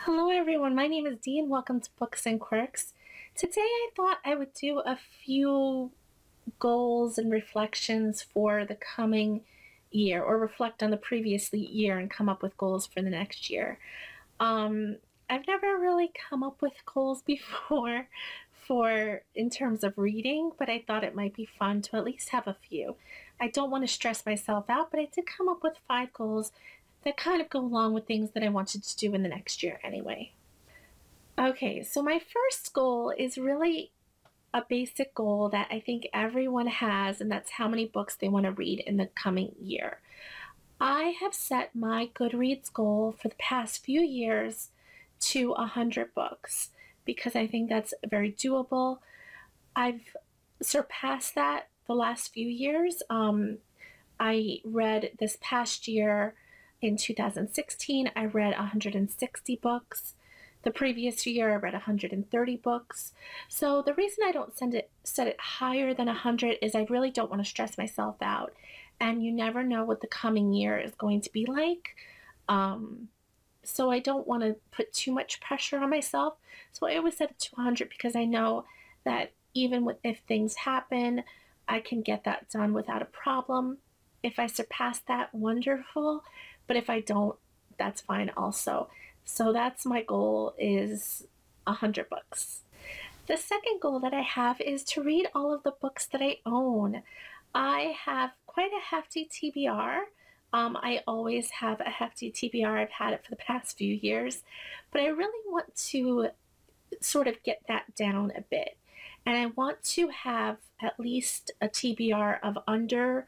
Hello everyone, my name is Dee and welcome to Books and Quirks. Today I thought I would do a few goals and reflections for the coming year, or reflect on the previous year and come up with goals for the next year. I've never really come up with goals before for in terms of reading, but I thought it might be fun to at least have a few. I don't want to stress myself out, but I did come up with 5 goals that kind of go along with things that I wanted to do in the next year anyway. Okay, so my first goal is really a basic goal that I think everyone has, and that's how many books they want to read in the coming year. I have set my Goodreads goal for the past few years to 100 books because I think that's very doable. I've surpassed that the last few years. I read this past year in 2016, I read 160 books. The previous year, I read 130 books. So the reason I don't set it higher than 100 is I really don't want to stress myself out. And you never know what the coming year is going to be like. So I don't want to put too much pressure on myself. So I always set it to 100 because I know that if things happen, I can get that done without a problem. If I surpass that, wonderful. But if I don't, that's fine also. So that's my goal, is 100 books. The second goal that I have is to read all of the books that I own. I have quite a hefty TBR. I always have a hefty TBR. I've had it for the past few years, but I really want to sort of get that down a bit. And I want to have at least a TBR of under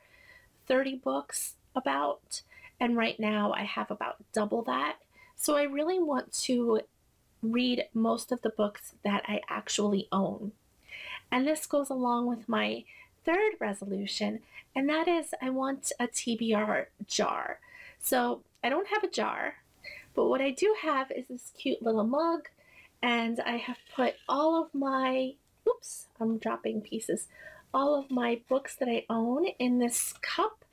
30 books about, and right now I have about double that. So I really want to read most of the books that I actually own. And this goes along with my third resolution, and that is I want a TBR jar. So I don't have a jar, but what I do have is this cute little mug, and I have put all of my, oops, I'm dropping pieces, all of my books that I own in this cup,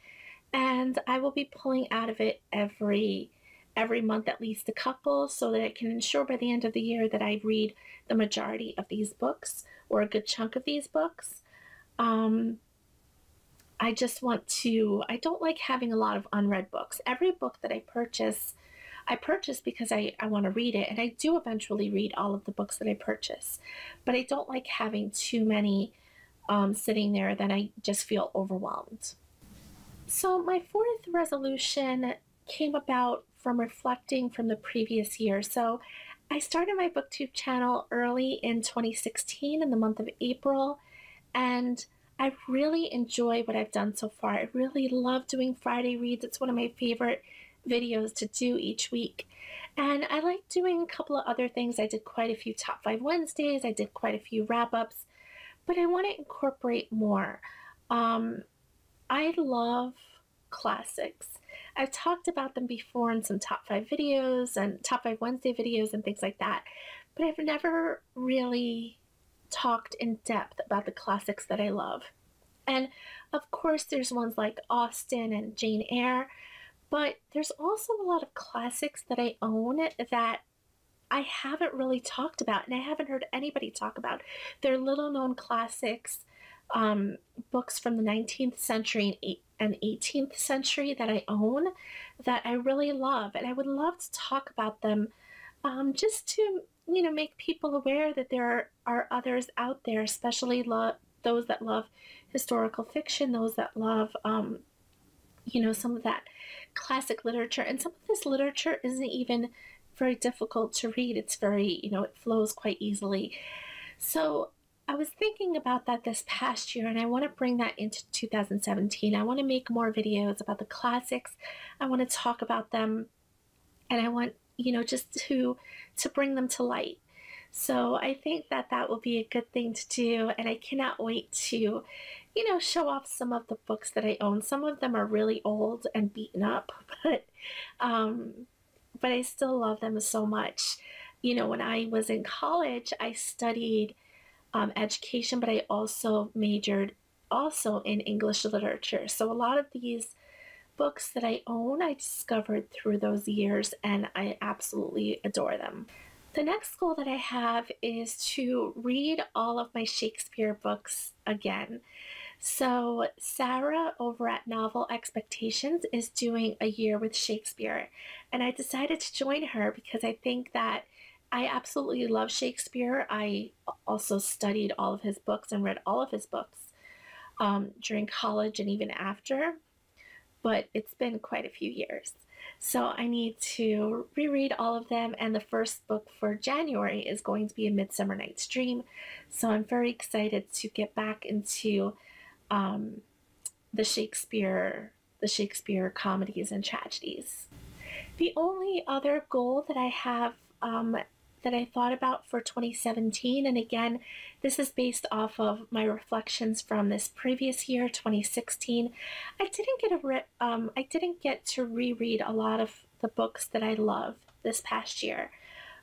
and I will be pulling out of it every month at least a couple, so that I can ensure by the end of the year that I read the majority of these books, or a good chunk of these books. I just want to, I don't like having a lot of unread books. Every book that I purchase because I want to read it, and I do eventually read all of the books that I purchase. But I don't like having too many sitting there that I just feel overwhelmed. So my fourth resolution came about from reflecting from the previous year. So I started my booktube channel early in 2016 in the month of April, and I really enjoy what I've done so far. I really love doing Friday reads. It's one of my favorite videos to do each week. And I like doing a couple of other things. I did quite a few Top 5 Wednesdays. I did quite a few wrap-ups, but I want to incorporate more. I love classics. I've talked about them before in some Top 5 videos and Top 5 Wednesday videos and things like that, but I've never really talked in depth about the classics that I love. And of course, there's ones like Austen and Jane Eyre, but there's also a lot of classics that I own that I haven't really talked about, and I haven't heard anybody talk about. They're little known classics, books from the 19th century and 18th century that I own that I really love, and I would love to talk about them, just to make people aware that there are others out there, especially those that love historical fiction, those that love some of that classic literature. And some of this literature isn't even very difficult to read. It's very, it flows quite easily. So I was thinking about that this past year, and I want to bring that into 2017. I want to make more videos about the classics. I want to talk about them, and I want, just to bring them to light. So I think that that will be a good thing to do, and I cannot wait to, show off some of the books that I own. Some of them are really old and beaten up, but I still love them so much. When I was in college, I studied education, but I also majored also in English literature. So a lot of these books that I own, I discovered through those years, and I absolutely adore them. The next goal that I have is to read all of my Shakespeare books again. So, Sarah over at Novel Expectations is doing a year with Shakespeare, and I decided to join her because I think that I absolutely love Shakespeare. I also studied all of his books and read all of his books during college and even after, but it's been quite a few years. So I need to reread all of them, and the first book for January is going to be A Midsummer Night's Dream. So I'm very excited to get back into um, the Shakespeare comedies and tragedies. The only other goal that I have that I thought about for 2017, and again, this is based off of my reflections from this previous year, 2016. I didn't get to reread a lot of the books that I love this past year.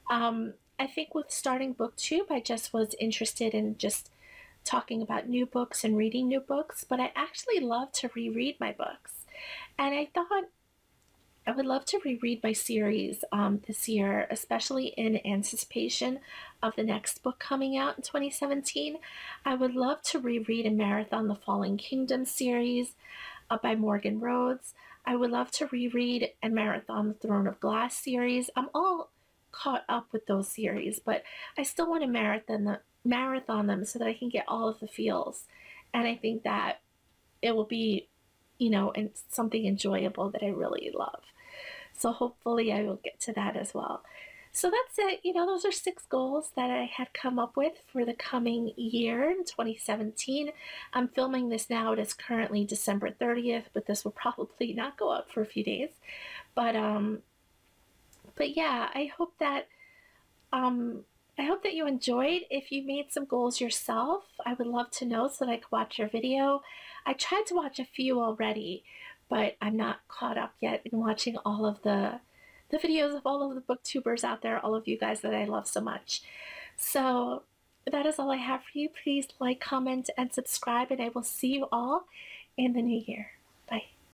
I think with starting booktube, I just was interested in just talking about new books and reading new books, but I actually love to reread my books. And I thought I would love to reread my series this year, especially in anticipation of the next book coming out in 2017. I would love to reread and marathon the Fallen Kingdom series by Morgan Rhodes. I would love to reread and marathon the Throne of Glass series. I'm all caught up with those series, but I still want to marathon them so that I can get all of the feels. And I think that it will be, and something enjoyable that I really love. So hopefully I will get to that as well. So that's it. Those are 6 goals that I had come up with for the coming year in 2017. I'm filming this now. It is currently December 30th, but this will probably not go up for a few days. But yeah, I hope that you enjoyed. If you made some goals yourself, I would love to know so that I could watch your video. I tried to watch a few already, but I'm not caught up yet in watching all of the videos of all of the booktubers out there, all of you guys that I love so much. So that is all I have for you. Please like, comment, and subscribe, and I will see you all in the new year. Bye.